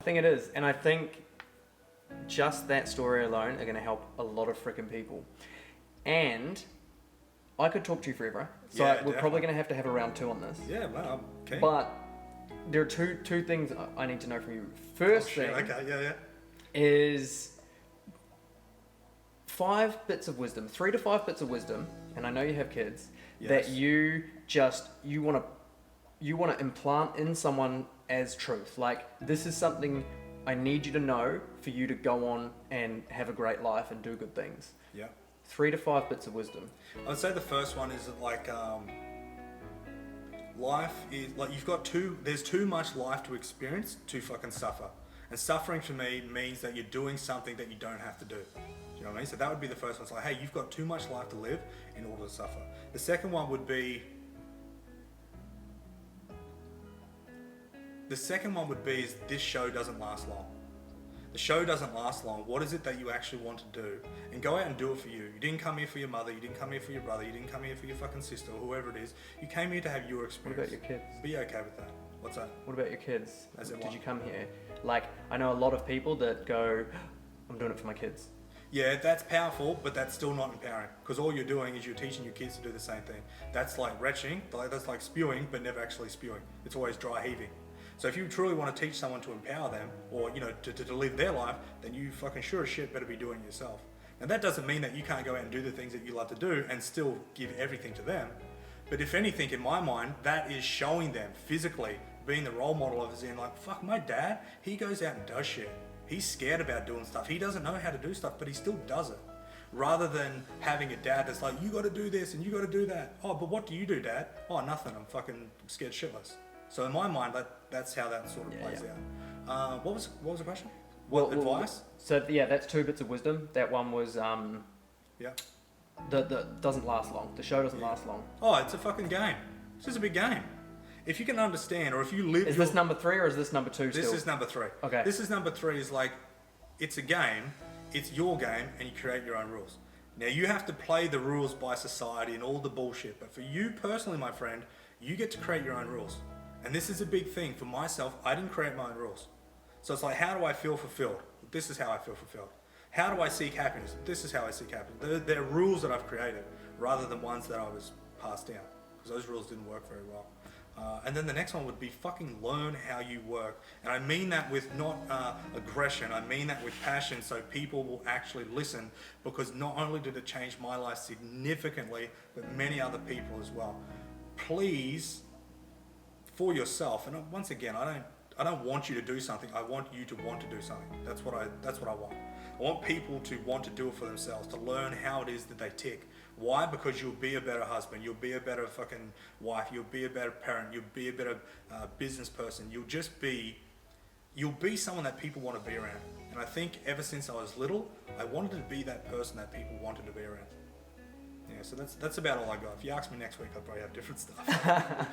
think it is. And I think just that story alone are going to help a lot of freaking people. And I could talk to you forever. So Yeah, we're probably going to have a round 2 on this. Yeah, well, okay. But there are two things I need to know from you. First thing is 5 bits of wisdom, 3 to 5 bits of wisdom, and I know you have kids, that you want to implant in someone as truth. Like, this is something I need you to know for you to go on and have a great life and do good things. Yeah. 3 to 5 bits of wisdom. I would say the first one is that, like, life is like there's too much life to experience to fucking suffer. And suffering for me means that you're doing something that you don't have to do. Do you know what I mean? So that would be the first one. It's like, hey, you've got too much life to live in order to suffer. The second one would be is this show doesn't last long. The show doesn't last long. What is it that you actually want to do? And go out and do it for you. You didn't come here for your mother. You didn't come here for your brother. You didn't come here for your fucking sister or whoever it is. You came here to have your experience. What about your kids? Be okay with that. What's that? What about your kids? As in Did what? you come here? Like, I know a lot of people that go, I'm doing it for my kids. Yeah, that's powerful, but that's still not empowering. Because all you're doing is you're teaching your kids to do the same thing. That's like retching. That's like spewing, but never actually spewing. It's always dry heaving. So if you truly want to teach someone to empower them, or to live their life, then you fucking sure as shit better be doing it yourself. And that doesn't mean that you can't go out and do the things that you love to do and still give everything to them. But if anything, in my mind, that is showing them physically, being the role model of, as in like, fuck, my dad, he goes out and does shit. He's scared about doing stuff. He doesn't know how to do stuff, but he still does it. Rather than having a dad that's like, you got to do this and you got to do that. Oh, but what do you do, Dad? Oh, nothing. I'm fucking scared shitless. So in my mind, that's how that sort of plays out. What was the question? Advice? So yeah, that's 2 bits of wisdom. That one was Yeah. the doesn't last long. The show doesn't last long. Oh, it's a fucking game. It's just a big game. If you can understand, or if you live... Is this number 3 or is this number 2 still? This is number 3. Okay. This is number 3 is like, it's a game, it's your game, and you create your own rules. Now, you have to play the rules by society and all the bullshit, but for you personally, my friend, you get to create your own rules. And this is a big thing. For myself, I didn't create my own rules. So it's like, how do I feel fulfilled? This is how I feel fulfilled. How do I seek happiness? This is how I seek happiness. They're rules that I've created rather than ones that I was passed down, because those rules didn't work very well. And then the next one would be fucking learn how you work. And I mean that with not aggression, I mean that with passion, so people will actually listen, because not only did it change my life significantly, but many other people as well. Please, for yourself, and once again, I don't want you to do something, I want you to want to do something. That's what I want. I want people to want to do it for themselves, to learn how it is that they tick. Why? Because you'll be a better husband, you'll be a better fucking wife, you'll be a better parent, you'll be a better business person. You'll be someone that people want to be around. And I think ever since I was little, I wanted to be that person that people wanted to be around. Yeah, so that's about all I got. If you ask me next week, I'll probably have different stuff.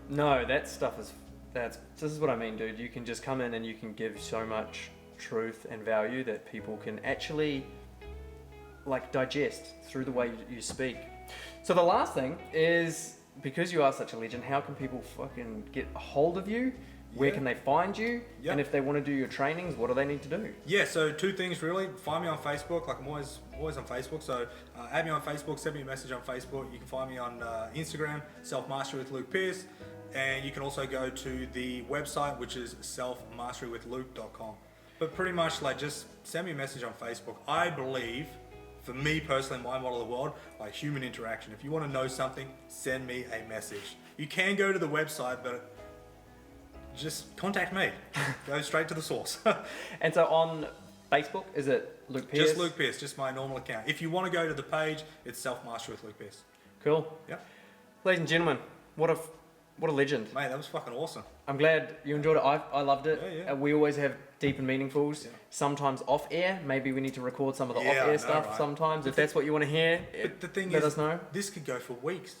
No, that stuff is, this is what I mean, dude. You can just come in and you can give so much truth and value that people can actually like digest through the way you speak. So the last thing is, because you are such a legend, how can people fucking get a hold of you? Where can they find you? Yep. And if they want to do your trainings, what do they need to do? Yeah, so 2 things really. Find me on Facebook. Like, I'm always on Facebook. So add me on Facebook, send me a message on Facebook. You can find me on Instagram, Self Mastery with Luke Pearce. And you can also go to the website, which is selfmasterywithluke.com. But pretty much, like, just send me a message on Facebook. I believe, for me personally, my model of the world, like human interaction. If you want to know something, send me a message. You can go to the website, but just contact me. Go straight to the source. And so on Facebook, is it Luke Pearce? Just Luke Pearce, just my normal account. If you want to go to the page, it's Self Mastery with Luke Pearce. Cool. Yep. Ladies and gentlemen, what a legend. Mate, that was fucking awesome. I'm glad you enjoyed it. I loved it. Yeah. We always have deep and meaningfuls. Yeah. Sometimes off air. Maybe we need to record some of the Yeah, I off know, air stuff right? sometimes. If that's what you want to hear, But the thing let is, us know. this could go for weeks.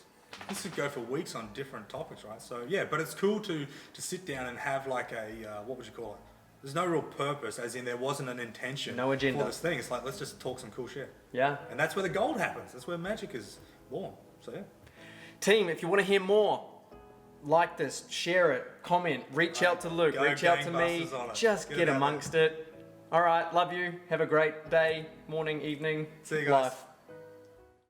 This could go for weeks on different topics, right? So yeah, but it's cool to sit down and have like a, what would you call it? There's no real purpose, as in there wasn't an intention No agenda. for this thing. It's like, let's just talk some cool shit. Yeah. And that's where the gold happens. That's where magic is born. So yeah. Team, if you want to hear more, like this, share it, comment, reach out to Luke, Go reach out to me. gangbusters on it. Just Get get it out amongst it. All right, love you. Have a great day, morning, evening. See you guys. Life.